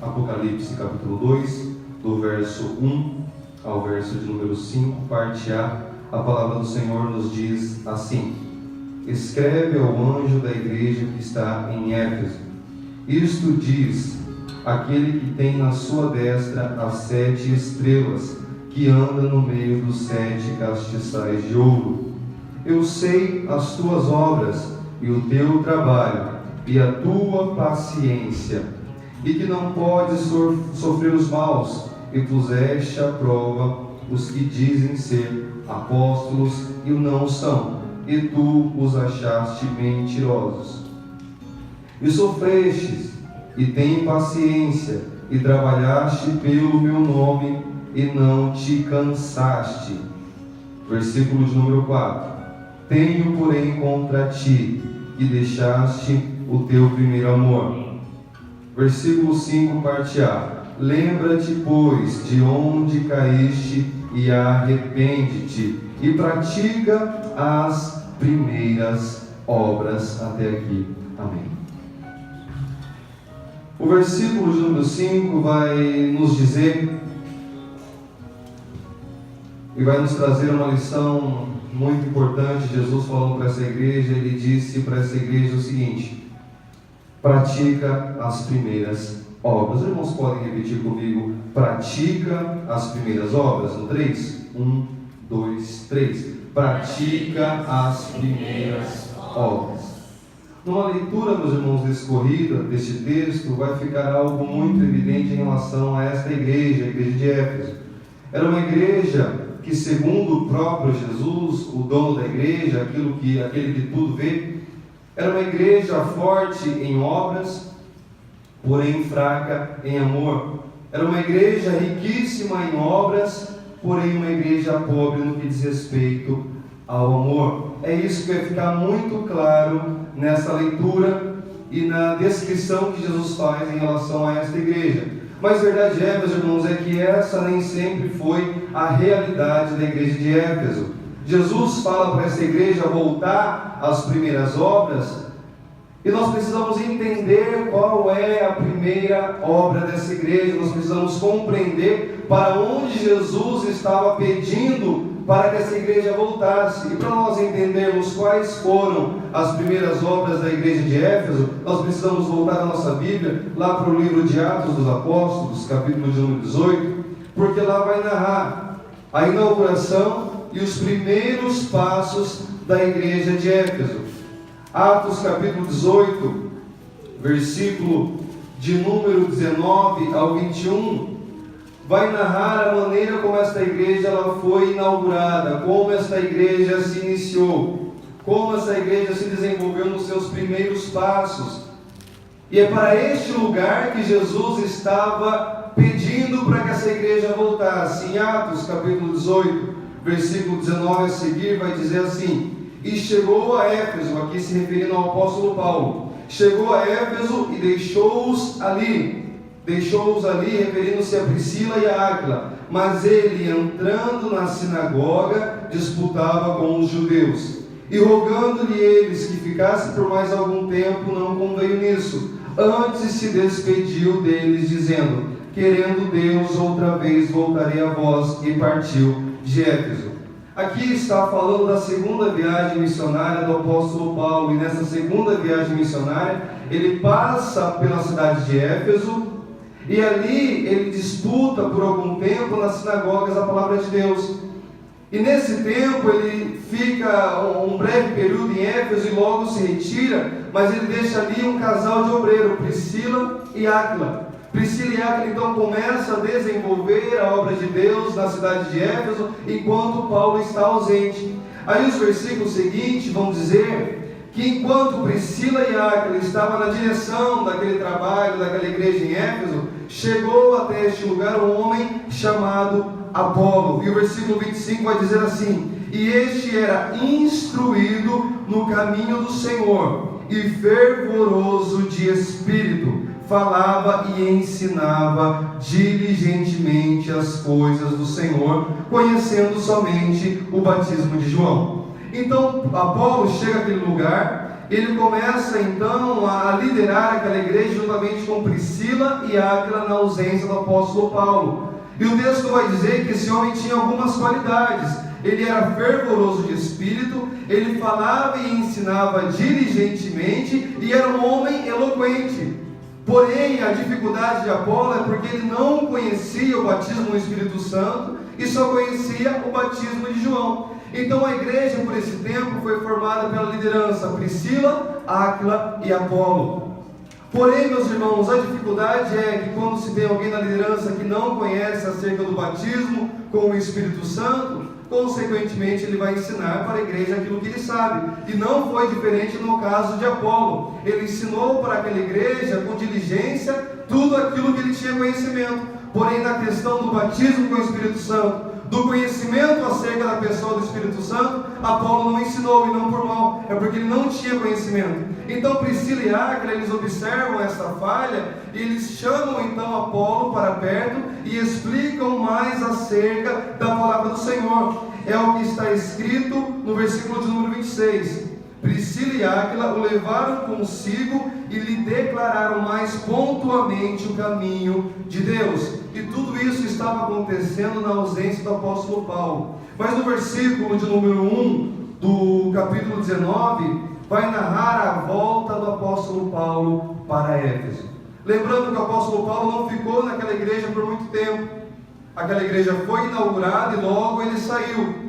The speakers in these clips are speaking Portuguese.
Apocalipse capítulo 2, do verso 1 ao verso de número 5, parte A. A palavra do Senhor nos diz assim: escreve ao anjo da igreja que está em Éfeso, isto diz aquele que tem na sua destra as 7 estrelas, que anda no meio dos 7 castiçais de ouro. Eu sei as tuas obras e o teu trabalho e a tua paciência, e que não podes sofrer os maus, e puseste à prova os que dizem ser apóstolos e o não são, e tu os achaste mentirosos. E sofrestes, e tem paciência, e trabalhaste pelo meu nome, e não te cansaste. Versículo de número 4. Tenho, porém, contra ti, que deixaste o teu primeiro amor. Versículo 5, parte A. Lembra-te, pois, de onde caíste, e arrepende-te, e pratica as primeiras obras. Até aqui. Amém. O versículo de número 5 vai nos dizer e vai nos trazer uma lição muito importante. Jesus falando para essa igreja, ele disse para essa igreja o seguinte: pratica as primeiras obras. Os irmãos podem repetir comigo: pratica as primeiras obras. No 3, 1, 2, 3. Pratica as primeiras obras. Numa leitura, meus irmãos, descorrida deste texto, vai ficar algo muito evidente em relação a esta igreja, a igreja de Éfeso. Era uma igreja que, segundo o próprio Jesus, o dono da igreja, aquele que tudo vê, era uma igreja forte em obras, porém fraca em amor. Era uma igreja riquíssima em obras, porém uma igreja pobre no que diz respeito ao amor. É isso que vai ficar muito claro nessa leitura e na descrição que Jesus faz em relação a esta igreja. Mas a verdade é, meus irmãos, é que essa nem sempre foi a realidade da igreja de Éfeso. Jesus fala para essa igreja voltar às primeiras obras, e nós precisamos entender qual é a primeira obra dessa igreja. Nós precisamos compreender para onde Jesus estava pedindo para que essa igreja voltasse. E para nós entendermos quais foram as primeiras obras da igreja de Éfeso, nós precisamos voltar a nossa Bíblia lá para o livro de Atos dos Apóstolos, capítulo de número 18, porque lá vai narrar a inauguração e os primeiros passos da igreja de Éfeso. Atos capítulo 18, versículo de número 19 ao 21, vai narrar a maneira como esta igreja ela foi inaugurada, como esta igreja se iniciou, como essa igreja se desenvolveu nos seus primeiros passos. E é para este lugar que Jesus estava pedindo para que essa igreja voltasse. Em Atos capítulo 18, versículo 19 a seguir, vai dizer assim: e chegou a Éfeso, aqui se referindo ao apóstolo Paulo, chegou a Éfeso e deixou-os ali, referindo-se a Priscila e a Áquila. Mas ele, entrando na sinagoga, disputava com os judeus, e rogando-lhe eles que ficassem por mais algum tempo, não conveio nisso. Antes se despediu deles, dizendo: querendo Deus, outra vez voltarei a vós, e partiu de Éfeso. Aqui está falando da segunda viagem missionária do apóstolo Paulo, e nessa segunda viagem missionária, ele passa pela cidade de Éfeso, e ali ele disputa por algum tempo nas sinagogas a palavra de Deus. E nesse tempo ele fica um breve período em Éfeso e logo se retira, mas ele deixa ali um casal de obreiro, Priscila e Áquila. Priscila e Áquila então começam a desenvolver a obra de Deus na cidade de Éfeso, enquanto Paulo está ausente. Aí os versículos seguintes vão dizer que enquanto Priscila e Áquila estavam na direção daquele trabalho, daquela igreja em Éfeso, chegou até este lugar um homem chamado Apolo. E o versículo 25 vai dizer assim: e este era instruído no caminho do Senhor, e fervoroso de espírito, falava e ensinava diligentemente as coisas do Senhor, conhecendo somente o batismo de João. Então Apolo chega àquele lugar ele começa então a liderar aquela igreja juntamente com Priscila e Áquila na ausência do apóstolo Paulo. E o texto vai dizer que esse homem tinha algumas qualidades. Ele era fervoroso de espírito, ele falava e ensinava diligentemente e era um homem eloquente. Porém, a dificuldade de Apolo é porque ele não conhecia o batismo no Espírito Santo e só conhecia o batismo de João. Então a igreja por esse tempo foi formada pela liderança Priscila, Áquila e Apolo. Porém, meus irmãos, a dificuldade é que quando se tem alguém na liderança que não conhece acerca do batismo com o Espírito Santo, consequentemente ele vai ensinar para a igreja aquilo que ele sabe. E não foi diferente no caso de Apolo. Ele ensinou para aquela igreja com diligência tudo aquilo que ele tinha conhecimento. Porém, na questão do batismo com o Espírito Santo, do conhecimento acerca da pessoa do Espírito Santo, Apolo não ensinou, e não por mal, é porque ele não tinha conhecimento. Então Priscila e Áquila, eles observam essa falha e eles chamam então Apolo para perto e explicam mais acerca da palavra do Senhor. É o que está escrito no versículo de número 26. Priscila e Áquila o levaram consigo e lhe declararam mais pontualmente o caminho de Deus. E tudo isso estava acontecendo na ausência do apóstolo Paulo. Mas no versículo de número 1 do capítulo 19, vai narrar a volta do apóstolo Paulo para Éfeso. Lembrando que o apóstolo Paulo não ficou naquela igreja por muito tempo. Aquela igreja foi inaugurada e logo ele saiu.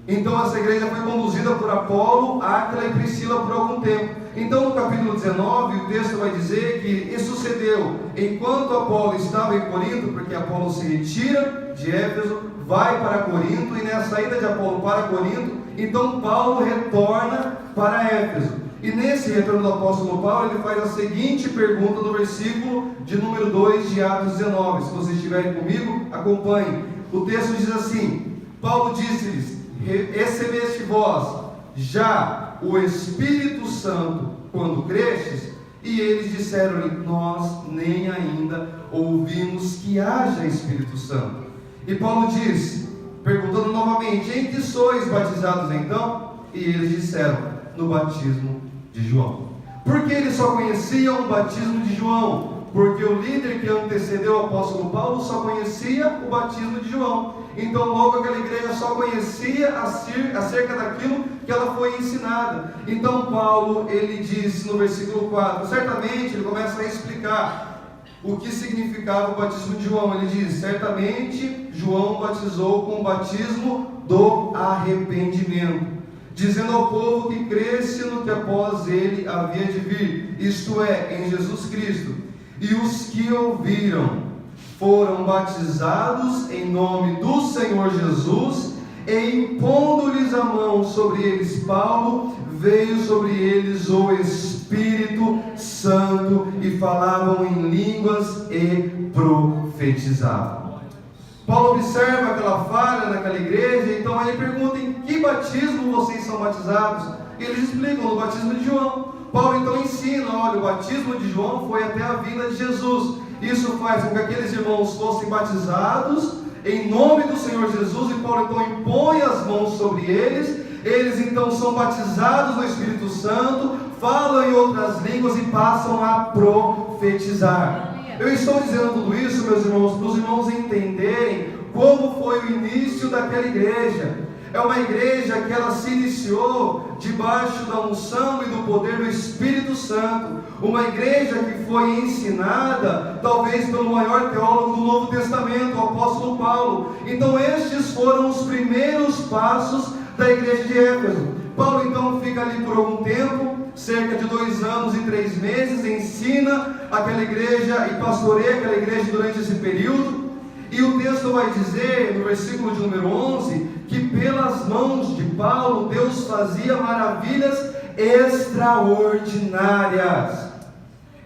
Então essa igreja foi conduzida por Apolo, Áquila e Priscila por algum tempo. Então no capítulo 19 o texto vai dizer que isso sucedeu enquanto Apolo estava em Corinto, porque Apolo se retira de Éfeso, vai para Corinto, e nessa saída de Apolo para Corinto, então Paulo retorna para Éfeso. E nesse retorno do apóstolo Paulo, ele faz a seguinte pergunta no versículo de número 2 de Atos 19. Se vocês estiverem comigo, acompanhem. O texto diz assim: Paulo disse-lhes: recebeste vós já o Espírito Santo quando crestes? E eles disseram-lhe: nós nem ainda ouvimos que haja Espírito Santo. E Paulo diz, perguntando novamente: em que sois batizados então? E eles disseram: no batismo de João. Porque eles só conheciam o batismo de João? Porque o líder que antecedeu o apóstolo Paulo só conhecia o batismo de João. Então logo aquela igreja só conhecia acerca daquilo que ela foi ensinada. Então Paulo, ele diz no versículo 4, certamente ele começa a explicar o que significava o batismo de João. Ele diz: certamente João batizou com o batismo do arrependimento, dizendo ao povo que cresce no que após ele havia de vir, isto é, em Jesus Cristo. E os que ouviram foram batizados em nome do Senhor Jesus, e impondo-lhes a mão sobre eles Paulo, veio sobre eles o Espírito Santo, e falavam em línguas e profetizavam. Paulo observa aquela falha naquela igreja, então ele pergunta: em que batismo vocês são batizados? E eles explicam: no batismo de João. Paulo então ensina: olha, o batismo de João foi até a vinda de Jesus. Isso faz com que aqueles irmãos fossem batizados em nome do Senhor Jesus, e Paulo então impõe as mãos sobre eles. Eles então são batizados no Espírito Santo, falam em outras línguas e passam a profetizar. Eu estou dizendo tudo isso, meus irmãos, para os irmãos entenderem como foi o início daquela igreja. É uma igreja que ela se iniciou debaixo da unção e do poder do Espírito Santo. Uma igreja que foi ensinada, talvez pelo maior teólogo do Novo Testamento, o apóstolo Paulo. Então estes foram os primeiros passos da igreja de Éfeso. Paulo então fica ali por algum tempo, cerca de 2 anos e 3 meses, ensina aquela igreja e pastoreia aquela igreja durante esse período. E o texto vai dizer, no versículo de número 11, que pelas mãos de Paulo, Deus fazia maravilhas extraordinárias.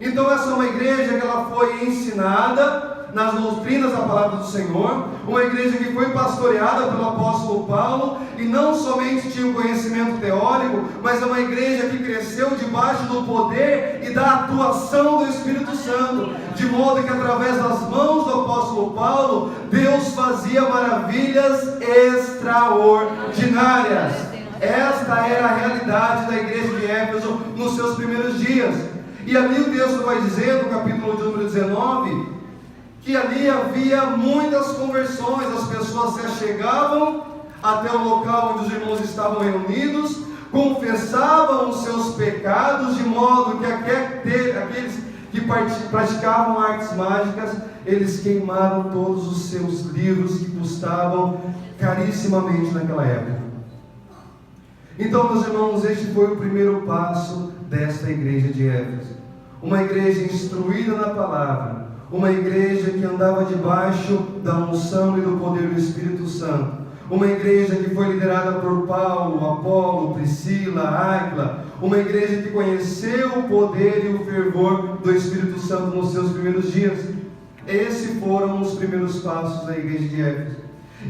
Então essa é uma igreja que ela foi ensinada nas doutrinas da palavra do Senhor, uma igreja que foi pastoreada pelo apóstolo Paulo, e não somente tinha um conhecimento teórico, mas é uma igreja que cresceu debaixo do poder e da atuação do Espírito Santo, de modo que através das mãos do apóstolo Paulo, Deus fazia maravilhas extraordinárias. Esta era a realidade da igreja de Éfeso nos seus primeiros dias. E ali o texto vai dizer, no capítulo de número 19, que ali havia muitas conversões. As pessoas se achegavam até o local onde os irmãos estavam reunidos, confessavam os seus pecados, de modo que aqueles que praticavam artes mágicas, eles queimaram todos os seus livros que custavam carissimamente naquela época. Então, meus irmãos, este foi o primeiro passo desta igreja de Éfeso. Uma igreja instruída na palavra, uma igreja que andava debaixo da unção e do poder do Espírito Santo, uma igreja que foi liderada por Paulo, Apolo, Priscila, Áquila, uma igreja que conheceu o poder e o fervor do Espírito Santo nos seus primeiros dias. Esses foram os primeiros passos da igreja de Éfeso.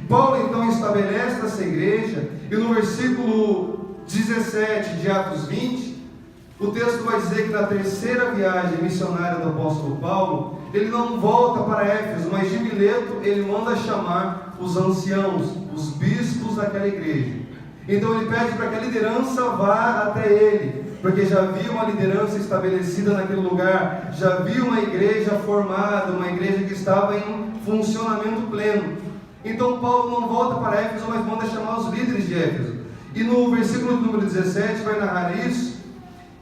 Paulo então estabelece essa igreja, e no versículo 17 de Atos 20, o texto vai dizer que na terceira viagem missionária do apóstolo Paulo, ele não volta para Éfeso, mas de Mileto ele manda chamar os anciãos, os bispos daquela igreja. Então ele pede para que a liderança vá até ele, porque já havia uma liderança estabelecida naquele lugar, já havia uma igreja formada, uma igreja que estava em funcionamento pleno. Então Paulo não volta para Éfeso, mas manda chamar os líderes de Éfeso. E no versículo de número 17 vai narrar isso.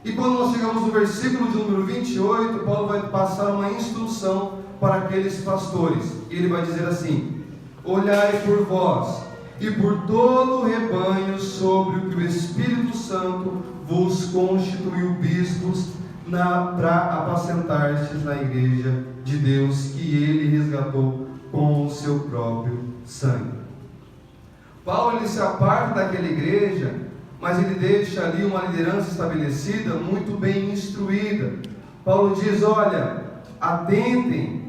E quando nós chegamos no versículo de número 28, Paulo vai passar uma instrução para aqueles pastores. E ele vai dizer assim: olhai por vós e por todo o rebanho sobre o que o Espírito Santo vos constituiu bispos para apacentar-estes na igreja de Deus, que ele resgatou com o seu próprio sangue. Paulo ele se aparta daquela igreja, mas ele deixa ali uma liderança estabelecida, muito bem instruída. Paulo diz: olha, atentem,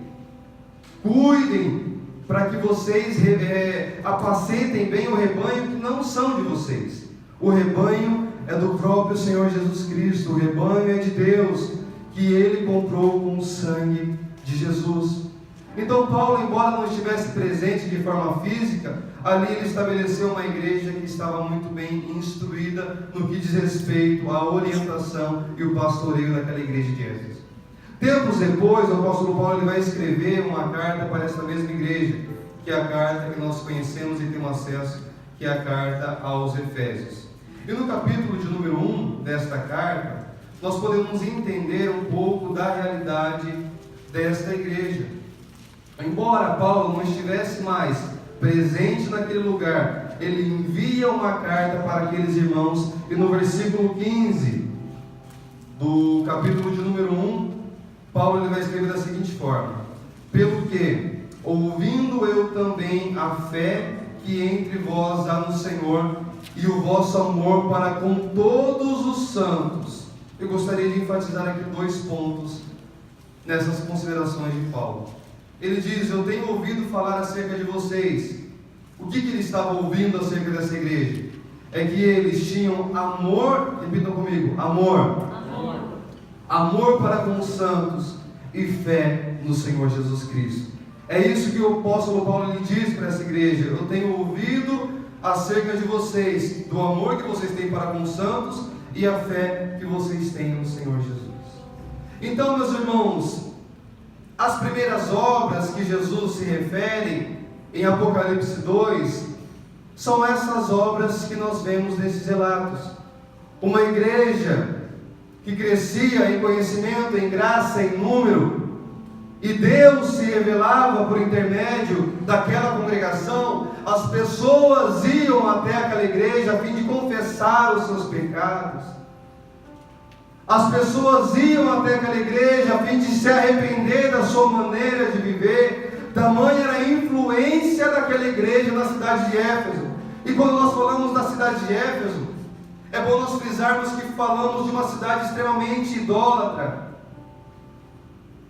cuidem, para que vocês apacentem bem o rebanho que não são de vocês. O rebanho é do próprio Senhor Jesus Cristo, o rebanho é de Deus, que ele comprou com o sangue de Jesus. Então Paulo, embora não estivesse presente de forma física, ali ele estabeleceu uma igreja que estava muito bem instruída no que diz respeito à orientação e o pastoreio daquela igreja de Éfeso. Tempos depois, o apóstolo Paulo ele vai escrever uma carta para essa mesma igreja, que é a carta que nós conhecemos e temos acesso, que é a carta aos Efésios. E no capítulo de número 1 desta carta, nós podemos entender um pouco da realidade desta igreja. Embora Paulo não estivesse mais presente naquele lugar, ele envia uma carta para aqueles irmãos, e no versículo 15 do capítulo de número 1, Paulo ele vai escrever da seguinte forma: pelo que, ouvindo eu também a fé que entre vós há no Senhor, e o vosso amor para com todos os santos. Eu gostaria de enfatizar aqui 2 pontos nessas considerações de Paulo. Ele diz: eu tenho ouvido falar acerca de vocês. O que ele estava ouvindo acerca dessa igreja? É que eles tinham amor, repitam comigo, amor. Amor para com os santos e fé no Senhor Jesus Cristo. É isso que o apóstolo Paulo lhe diz para essa igreja: eu tenho ouvido acerca de vocês, do amor que vocês têm para com os santos e a fé que vocês têm no Senhor Jesus. Então, meus irmãos, as primeiras obras que Jesus se refere em Apocalipse 2 são essas obras que nós vemos nesses relatos. Uma igreja que crescia em conhecimento, em graça, em número, e Deus se revelava por intermédio daquela congregação. As pessoas iam até aquela igreja a fim de confessar os seus pecados. As pessoas iam até aquela igreja a fim de se arrepender da sua maneira de viver. Tamanha era a influência daquela igreja na cidade de Éfeso. E quando nós falamos da cidade de Éfeso, é bom nós frisarmos que falamos de uma cidade extremamente idólatra.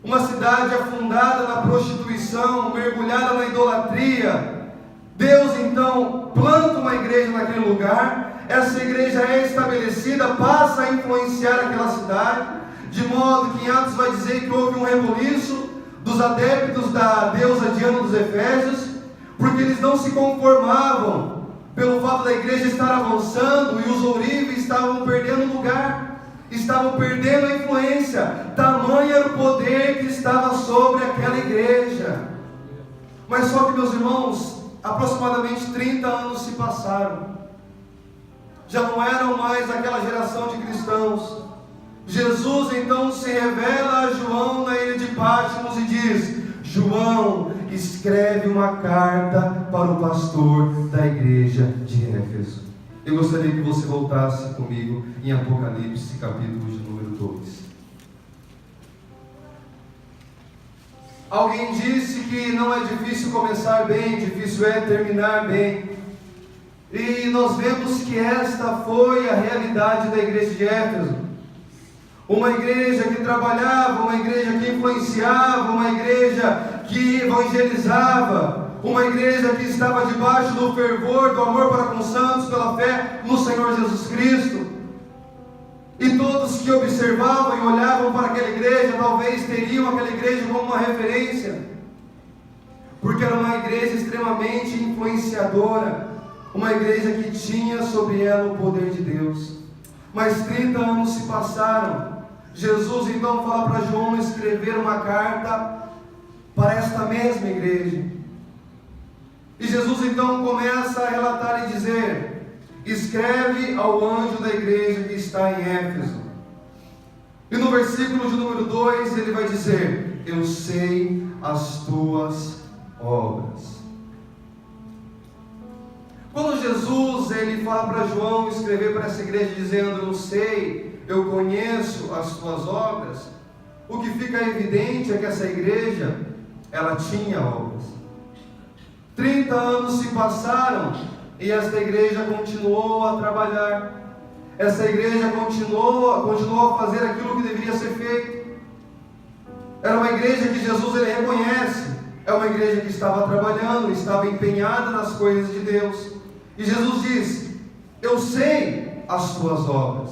Uma cidade afundada na prostituição, mergulhada na idolatria. Deus então planta uma igreja naquele lugar. Essa igreja é estabelecida, passa a influenciar aquela cidade, de modo que em Atos vai dizer que houve um rebuliço dos adeptos da deusa Diana dos Efésios, porque eles não se conformavam pelo fato da igreja estar avançando e os ourives estavam perdendo lugar, estavam perdendo a influência. Tamanho era o poder que estava sobre aquela igreja. Mas só que, meus irmãos, aproximadamente 30 anos se passaram. Já não eram mais aquela geração de cristãos. Jesus então se revela a João na ilha de Patmos e diz: João, escreve uma carta para o pastor da igreja de Éfeso. Eu gostaria que você voltasse comigo em Apocalipse, capítulo de número 2. Alguém disse que não é difícil começar bem, difícil é terminar bem. E nós vemos que esta foi a realidade da igreja de Éfeso. Uma igreja que trabalhava, uma igreja que influenciava, uma igreja que evangelizava, uma igreja que estava debaixo do fervor, do amor para com os santos, pela fé no Senhor Jesus Cristo. E todos que observavam e olhavam para aquela igreja, talvez teriam aquela igreja como uma referência, porque era uma igreja extremamente influenciadora, uma igreja que tinha sobre ela o poder de Deus. Mas 30 anos se passaram. Jesus então fala para João escrever uma carta para esta mesma igreja. E Jesus então começa a relatar e dizer: escreve ao anjo da igreja que está em Éfeso. E no versículo de número 2 ele vai dizer: eu sei as tuas obras. Quando Jesus ele fala para João escrever para essa igreja dizendo: eu sei, eu conheço as tuas obras, o que fica evidente é que essa igreja, ela tinha obras. 30 anos se passaram e esta igreja continuou a trabalhar. Essa igreja continuou a fazer aquilo que deveria ser feito. Era uma igreja que Jesus ele reconhece. É uma igreja que estava trabalhando, estava empenhada nas coisas de Deus. E Jesus diz: eu sei as tuas obras.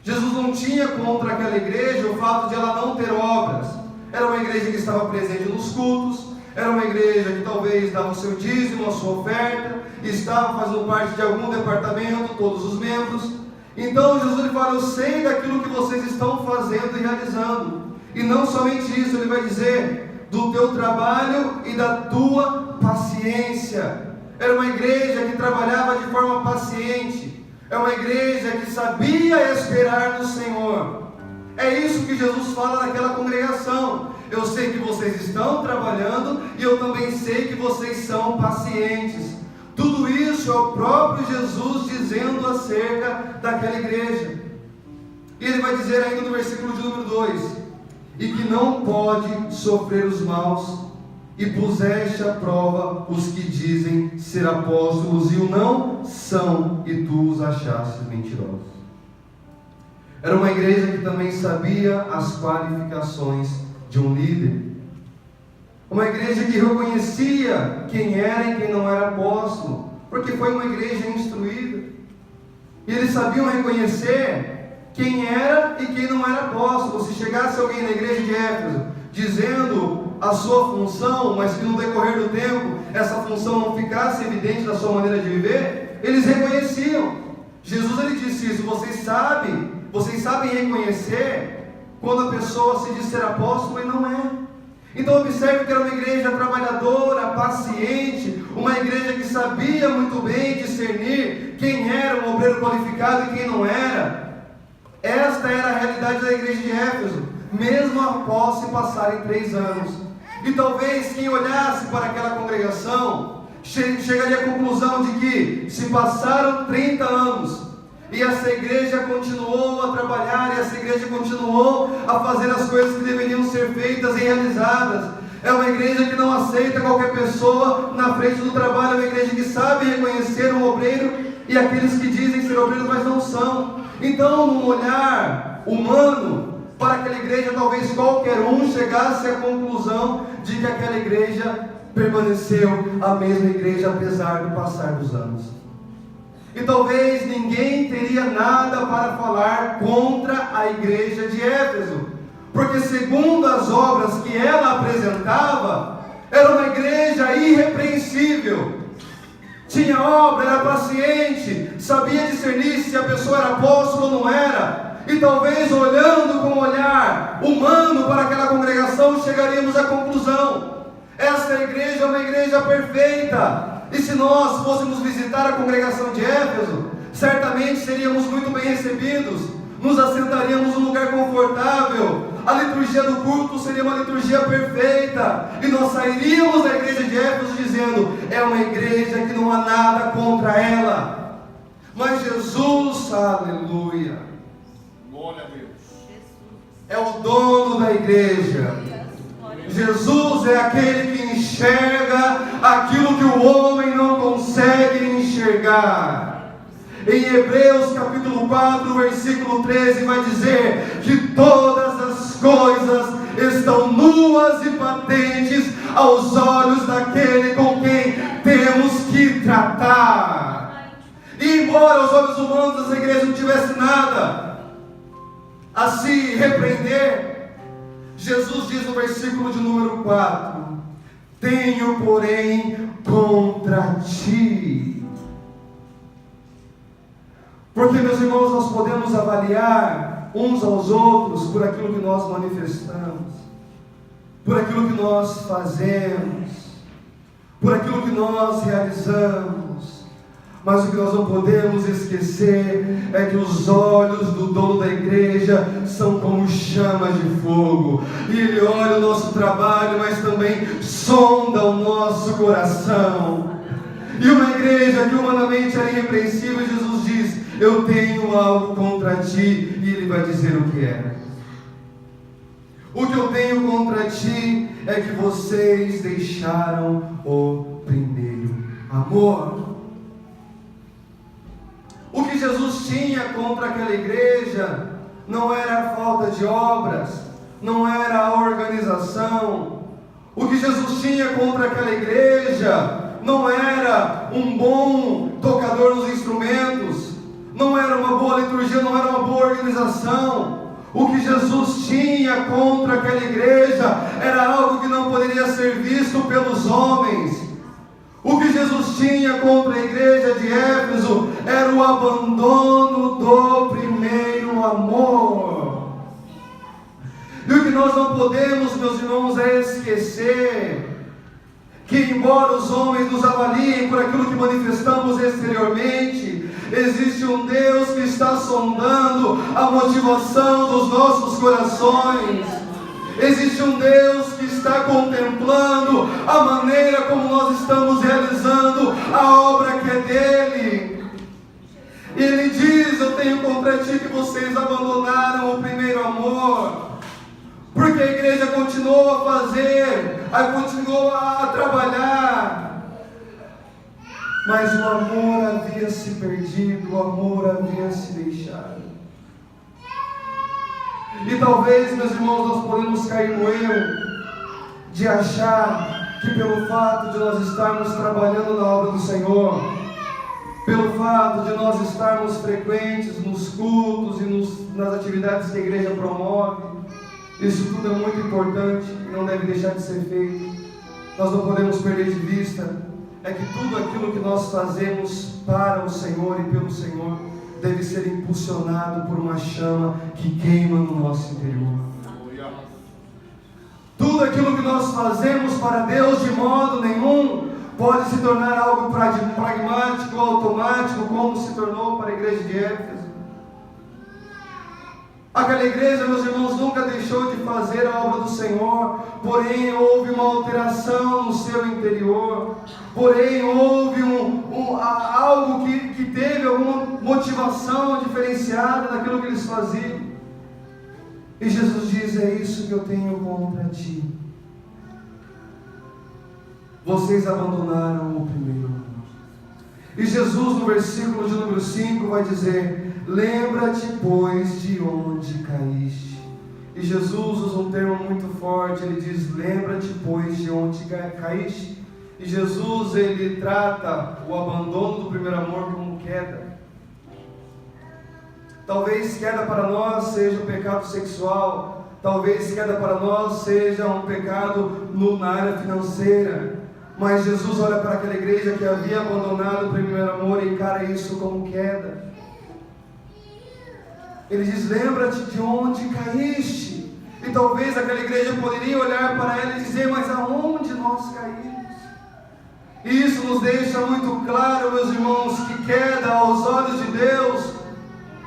Jesus não tinha contra aquela igreja o fato de ela não ter obras. Era uma igreja que estava presente nos cultos, era uma igreja que talvez dava o seu dízimo, a sua oferta, estava fazendo parte de algum departamento, todos os membros. Então Jesus ele fala: eu sei daquilo que vocês estão fazendo e realizando. E não somente isso, ele vai dizer do teu trabalho e da tua paciência. Era uma igreja que trabalhava de forma paciente. É uma igreja que sabia esperar no Senhor. É isso que Jesus fala naquela congregação: eu sei que vocês estão trabalhando e eu também sei que vocês são pacientes. Tudo isso é o próprio Jesus dizendo acerca daquela igreja. E ele vai dizer ainda no versículo de número 2: e que não pode sofrer os maus, e puseste à prova os que dizem ser apóstolos e o não são, e tu os achastes mentirosos. Era uma igreja que também sabia as qualificações de um líder. Uma igreja que reconhecia quem era e quem não era apóstolo, porque foi uma igreja instruída. E eles sabiam reconhecer quem era e quem não era apóstolo. Se chegasse alguém na igreja de Éfeso dizendo a sua função, mas que no decorrer do tempo essa função não ficasse evidente na sua maneira de viver, eles reconheciam. Jesus ele disse isso: vocês sabem reconhecer quando a pessoa se diz ser apóstolo e não é. Então observe que era uma igreja trabalhadora, paciente, uma igreja que sabia muito bem discernir quem era um obreiro qualificado e quem não era. Esta era a realidade da igreja de Éfeso, mesmo após se passarem 3 anos. E talvez quem olhasse para aquela congregação chegaria à conclusão de que se passaram 30 anos e essa igreja continuou a trabalhar, e essa igreja continuou a fazer as coisas que deveriam ser feitas e realizadas. É uma igreja que não aceita qualquer pessoa na frente do trabalho, é uma igreja que sabe reconhecer um obreiro e aqueles que dizem ser obreiros, mas não são. Então, num olhar humano para aquela igreja, talvez qualquer um chegasse à conclusão de que aquela igreja permaneceu a mesma igreja apesar do passar dos anos. E talvez ninguém teria nada para falar contra a igreja de Éfeso, porque segundo as obras que ela apresentava, era uma igreja irrepreensível. tinha obra, era paciente, sabia discernir se a pessoa era apóstolo ou não era. E talvez olhando com um olhar humano para aquela congregação, chegaríamos à conclusão: esta igreja é uma igreja perfeita. E se nós fôssemos visitar a congregação de Éfeso, certamente seríamos muito bem recebidos, nos assentaríamos num lugar confortável, a liturgia do culto seria uma liturgia perfeita, e nós sairíamos da igreja de Éfeso dizendo: é uma igreja que não há nada contra ela. Mas Jesus, aleluia, glória a Deus, é o dono da igreja. Jesus é aquele que enxerga aquilo que o homem não consegue enxergar. Em Hebreus capítulo 4, versículo 13, vai dizer que todas as coisas estão nuas e patentes aos olhos daquele com quem temos que tratar. E embora aos olhos humanos essa igreja não tivesse nada a se repreender, Jesus diz no versículo de número 4: tenho, porém, contra ti. Porque, meus irmãos, nós podemos avaliar uns aos outros por aquilo que nós manifestamos, por aquilo que nós fazemos, por aquilo que nós realizamos. Mas o que nós não podemos esquecer é que os olhos do dono da igreja são como chamas de fogo. E ele olha o nosso trabalho, mas também sonda o nosso coração. E uma igreja que humanamente era irrepreensível, Jesus diz: eu tenho algo contra ti. E ele vai dizer o que é. O que eu tenho contra ti é que vocês deixaram o primeiro amor. O que Jesus tinha contra aquela igreja não era a falta de obras, não era a organização. O que Jesus tinha contra aquela igreja não era um bom tocador nos instrumentos, não era uma boa liturgia, não era uma boa organização. O que Jesus tinha contra aquela igreja era algo que não poderia ser visto pelos homens. O que Jesus tinha contra a igreja de Éfeso era o abandono do primeiro amor. E o que nós não podemos, meus irmãos, é esquecer que, embora os homens nos avaliem por aquilo que manifestamos exteriormente, existe um Deus que está sondando a motivação dos nossos corações. Existe um Deus que está contemplando a maneira como nós estamos realizando a obra que é dele. E ele diz: eu tenho contra ti que vocês abandonaram o primeiro amor. Porque a igreja continuou a fazer, continuou a trabalhar, mas o amor havia se perdido, o amor havia se deixado. E talvez, meus irmãos, nós podemos cair no erro de achar que pelo fato de nós estarmos trabalhando na obra do Senhor, pelo fato de nós estarmos frequentes nos cultos e nas atividades que a igreja promove, isso tudo é muito importante e não deve deixar de ser feito. Nós não podemos perder de vista é que tudo aquilo que nós fazemos para o Senhor e pelo Senhor deve ser impulsionado por uma chama que queima no nosso interior. Tudo aquilo que nós fazemos para Deus de modo nenhum pode se tornar algo pragmático, automático, como se tornou para a igreja de Éfeso. Aquela igreja, meus irmãos, nunca deixou de fazer a obra do Senhor, porém houve uma alteração no seu interior, porém houve algo que teve alguma motivação diferenciada naquilo que eles faziam. E Jesus diz: é isso que eu tenho contra ti. Vocês abandonaram o primeiro amor. E Jesus, no versículo de número 5, vai dizer: lembra-te, pois, de onde caíste. E Jesus usa um termo muito forte, ele diz: lembra-te, pois, de onde caíste. E Jesus, ele trata o abandono do primeiro amor como queda. Talvez queda para nós seja o pecado sexual, talvez queda para nós seja um pecado na área financeira, Mas Jesus olha para aquela igreja que havia abandonado o primeiro amor e encara isso como queda. Ele diz: lembra-te de onde caíste. E talvez aquela igreja poderia olhar para ela e dizer: mas aonde nós caímos? E isso nos deixa muito claro, meus irmãos, que queda aos olhos de Deus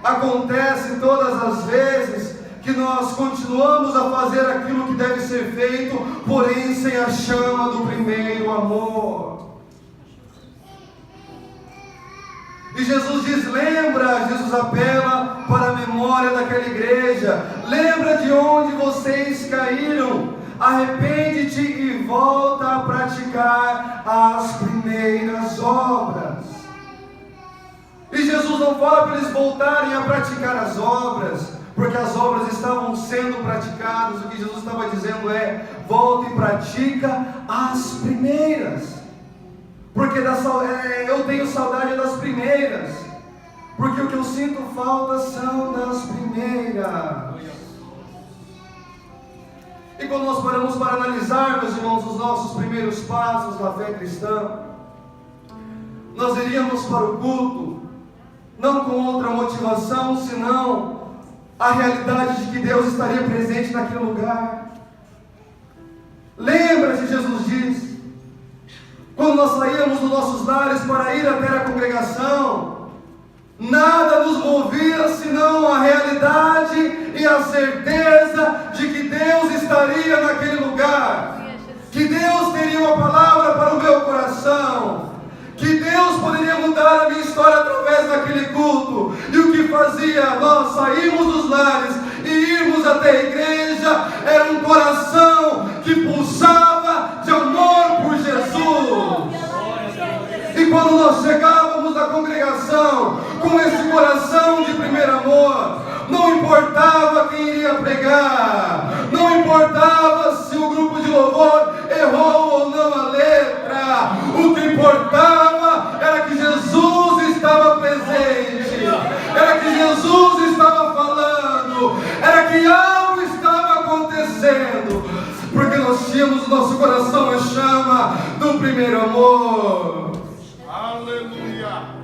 acontece todas as vezes que nós continuamos a fazer aquilo que deve ser feito, porém sem a chama do primeiro amor. E Jesus diz: lembra, Jesus apela para a memória daquela igreja, lembra de onde vocês caíram, arrepende-te e volta a praticar as primeiras obras. E Jesus não fala para eles voltarem a praticar as obras, porque as obras estavam sendo praticadas. O que Jesus estava dizendo é: volta e pratica as primeiras. Porque eu tenho saudade das primeiras, porque o que eu sinto falta são das primeiras. E quando nós paramos para analisar, meus irmãos, os nossos primeiros passos na fé cristã, nós iríamos para o culto não com outra motivação, senão a realidade de que Deus estaria presente naquele lugar. Lembra-te, Jesus diz, quando nós saíamos dos nossos lares para ir até a congregação, nada nos movia senão a realidade e a certeza de que Deus estaria naquele lugar, que Deus teria uma palavra para o meu coração, que Deus poderia mudar a minha história através daquele culto. E o que fazia nós sairmos dos lares e irmos até a igreja era um coração que pulsava de amor por Jesus. E quando nós chegávamos na congregação com esse coração de primeiro amor, não importava quem iria pregar, não importava se o grupo de louvor errou ou não a letra, o que importava era que Jesus estava presente, era que Jesus estava falando, era que algo estava acontecendo, porque nós tínhamos o nosso coração a chama do primeiro amor. Aleluia!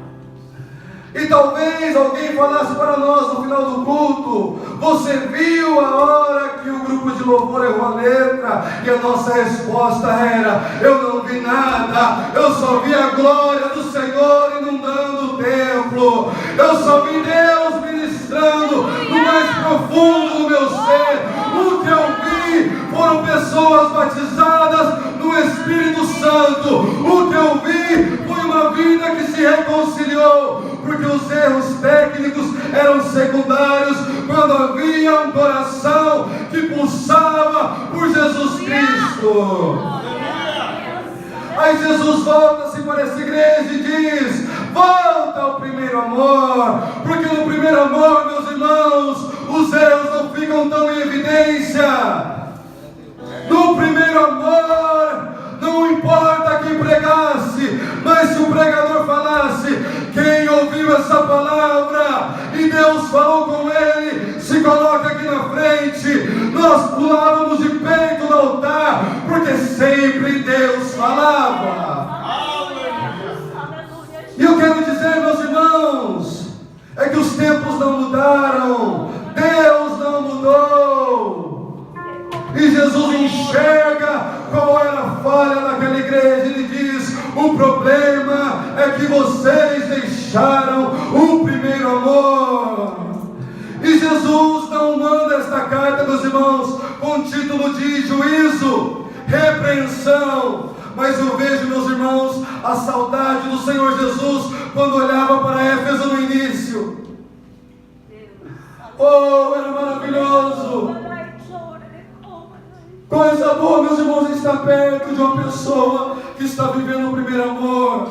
E talvez alguém falasse para nós no final do culto: você viu a hora que o grupo de louvor errou a letra? E a nossa resposta era: eu não vi nada, eu só vi a glória do Senhor inundando o templo, eu só vi Deus ministrando no mais profundo do meu ser. O que eu vi foram pessoas batizadas no Espírito Santo, o que eu vi foi uma vida que se reconciliou, porque os erros técnicos eram secundários quando havia um coração que pulsava por Jesus Cristo. Aí Jesus volta-se para essa igreja e diz: volta ao primeiro amor, porque no primeiro amor, meus irmãos, os erros não ficam tão em evidência. No primeiro amor, não importa quem pregasse, mas se o pregador falasse, quem ouviu essa palavra e Deus falou com ele, se coloca aqui na frente. Nós pulávamos de peito no altar, porque sempre Deus falava. E eu quero dizer, meus irmãos, é que os tempos não mudaram, Deus não mudou. E Jesus enxerga qual era a falha daquela igreja. Ele diz: o problema é que vocês deixaram o primeiro amor. E Jesus não manda esta carta, meus irmãos, com título de juízo, repreensão. Mas eu vejo, meus irmãos, a saudade do Senhor Jesus quando olhava para Éfeso no início. Oh, era maravilhoso. Coisa boa, meus irmãos, estar perto de uma pessoa que está vivendo o primeiro amor.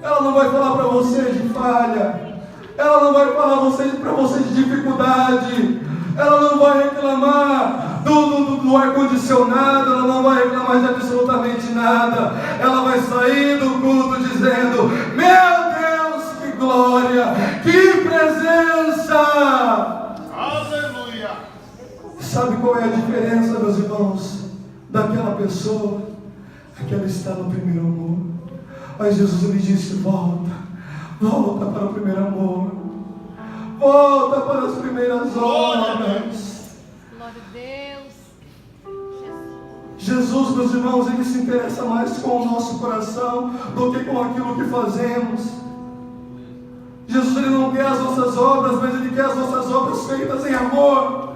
Ela não vai falar para você de falha, ela não vai falar para você de dificuldade, ela não vai reclamar do ar-condicionado, ela não vai reclamar de absolutamente nada. Ela vai sair do culto dizendo: meu Deus, que glória, que presença! Sabe qual é a diferença, meus irmãos, daquela pessoa? é que ela está no primeiro amor. Aí Jesus ele disse: volta para o primeiro amor, volta para as primeiras obras. Glória a Deus. Jesus, meus irmãos, ele se interessa mais com o nosso coração do que com aquilo que fazemos. Jesus ele não quer as nossas obras, mas ele quer as nossas obras feitas em amor.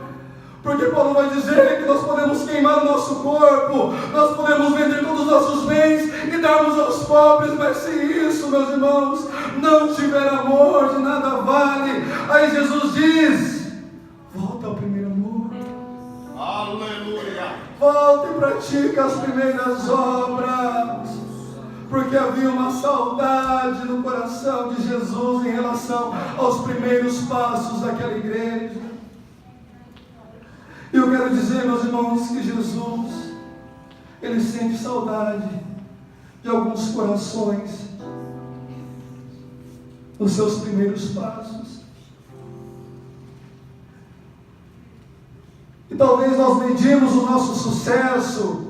Porque Paulo vai dizer que nós podemos queimar o nosso corpo, nós podemos vender todos os nossos bens e darmos aos pobres, mas se isso, meus irmãos, não tiver amor, de nada vale. Aí Jesus diz: volta ao primeiro amor. Aleluia. Volta e pratica as primeiras obras. Porque havia uma saudade no coração de Jesus em relação aos primeiros passos daquela igreja. E eu quero dizer, meus irmãos, que Jesus, ele sente saudade de alguns corações nos seus primeiros passos. E talvez nós medimos o nosso sucesso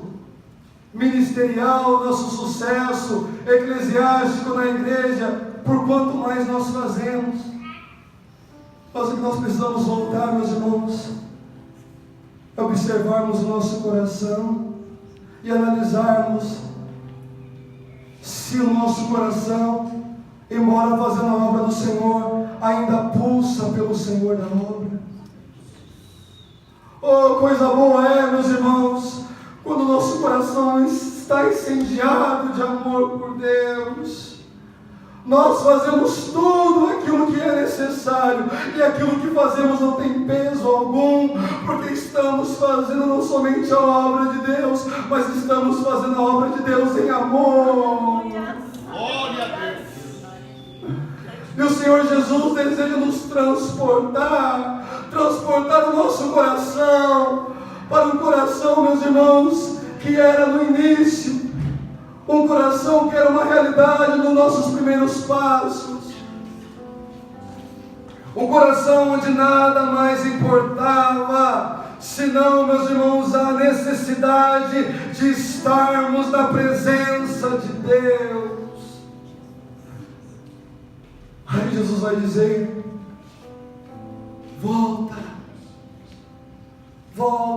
ministerial, nosso sucesso eclesiástico na igreja por quanto mais nós fazemos. Mas o que nós precisamos voltar, meus irmãos, observarmos o nosso coração e analisarmos se o nosso coração, embora fazendo a obra do Senhor, ainda pulsa pelo Senhor da obra. Oh, coisa boa é, meus irmãos, quando o nosso coração está incendiado de amor por Deus. Nós fazemos tudo aquilo que é necessário, e aquilo que fazemos não tem peso algum, porque estamos fazendo não somente a obra de Deus, mas estamos fazendo a obra de Deus em amor. Glória a Deus. E o Senhor Jesus deseja nos transportar o nosso coração para um coração, meus irmãos, que era no início, um coração que era uma realidade nos nossos primeiros passos, um coração onde nada mais importava, senão, meus irmãos, a necessidade de estarmos na presença de Deus. Aí Jesus vai dizer: volta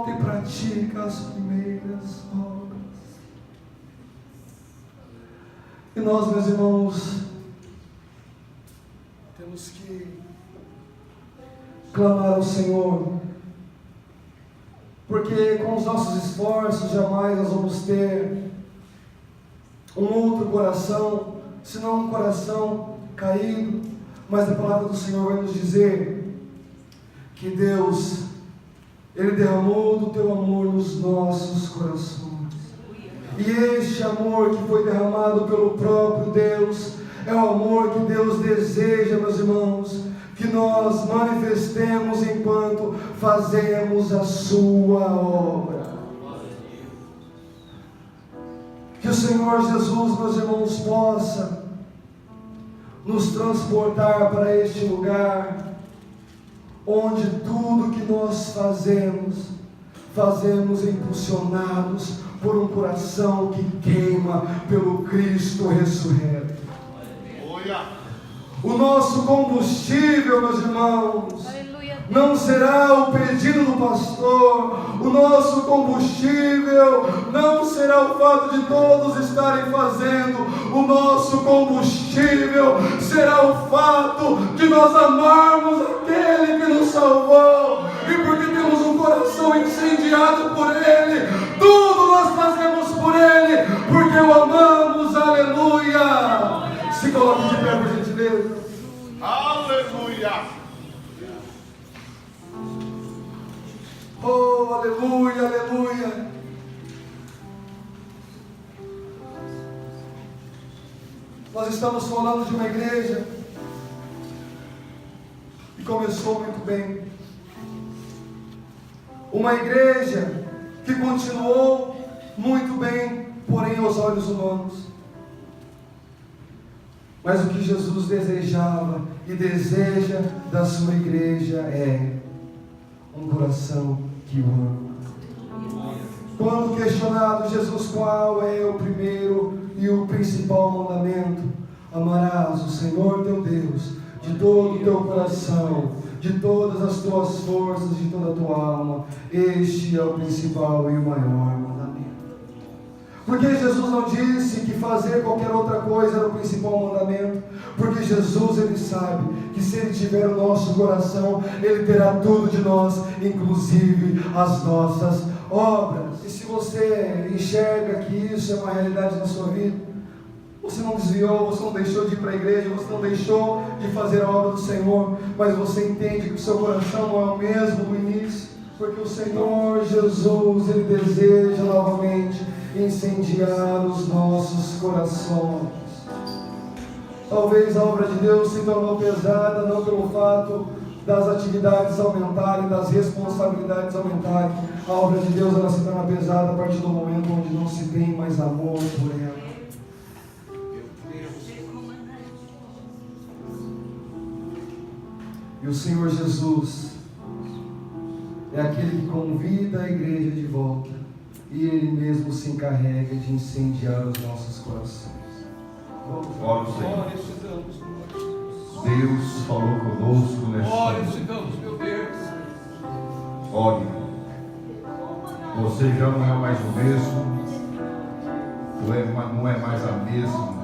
e pratica as primeiras obras. E nós, meus irmãos, temos que clamar ao Senhor, porque com os nossos esforços jamais nós vamos ter um outro coração, senão um coração caído. Mas a palavra do Senhor vai nos dizer que Deus, Ele derramou do teu amor nos nossos corações. E este amor que foi derramado pelo próprio Deus é o amor que Deus deseja, meus irmãos, que nós manifestemos enquanto fazemos a sua obra. Que o Senhor Jesus, meus irmãos, possa nos transportar para este lugar onde tudo que nós fazemos impulsionados por um coração que queima pelo Cristo ressurreto. O nosso combustível, meus irmãos, não será o pedido do pastor. O nosso combustível não será o fato de todos estarem fazendo. O nosso combustível será o fato de nós amarmos aquele que nos salvou. E porque temos um coração incendiado por Ele, tudo nós fazemos por Ele, porque o amamos. Aleluia! Se coloque de pé, por gentileza. Aleluia. Oh, aleluia, aleluia. Nós estamos falando de uma igreja que começou muito bem. Uma igreja que continuou muito bem, porém aos olhos humanos. Mas o que Jesus desejava e deseja da sua igreja é um coração que o ama. Quando questionado, Jesus, qual é o primeiro e o principal mandamento? Amarás o Senhor teu Deus de todo o teu coração, de todas as tuas forças, de toda a tua alma. Este é o principal e o maior mandamento. Porque Jesus não disse que fazer qualquer outra coisa era o principal mandamento? Porque Jesus, Ele sabe que se Ele tiver o nosso coração, Ele terá tudo de nós, inclusive as nossas obras. E se você enxerga que isso é uma realidade na sua vida, você não desviou, você não deixou de ir para a igreja, você não deixou de fazer a obra do Senhor, mas você entende que o seu coração não é o mesmo do início, porque o Senhor Jesus, Ele deseja novamente incendiar os nossos corações. Talvez a obra de Deus se tornou pesada, não pelo fato das atividades aumentarem, das responsabilidades aumentarem. A obra de Deus, ela se torna pesada a partir do momento onde não se tem mais amor por ela. E o Senhor Jesus é aquele que convida a igreja de volta, e Ele mesmo se encarrega de incendiar os nossos corações. Glória ao Senhor. Deus falou conosco nessa noite. Meu Deus. Olha, você já não é mais o mesmo, não é mais a mesma.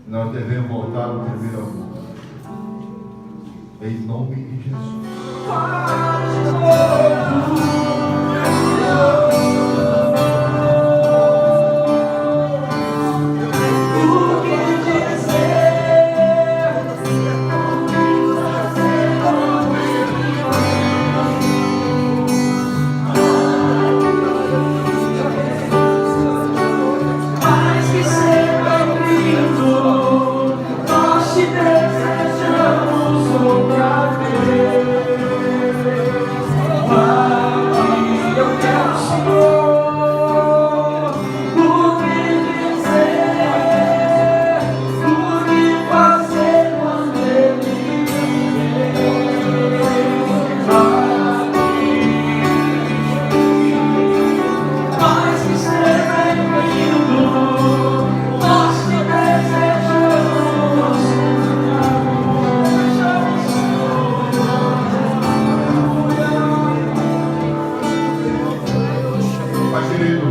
Nós devemos voltar ao primeiro amor. Em nome de Jesus. Pai querido,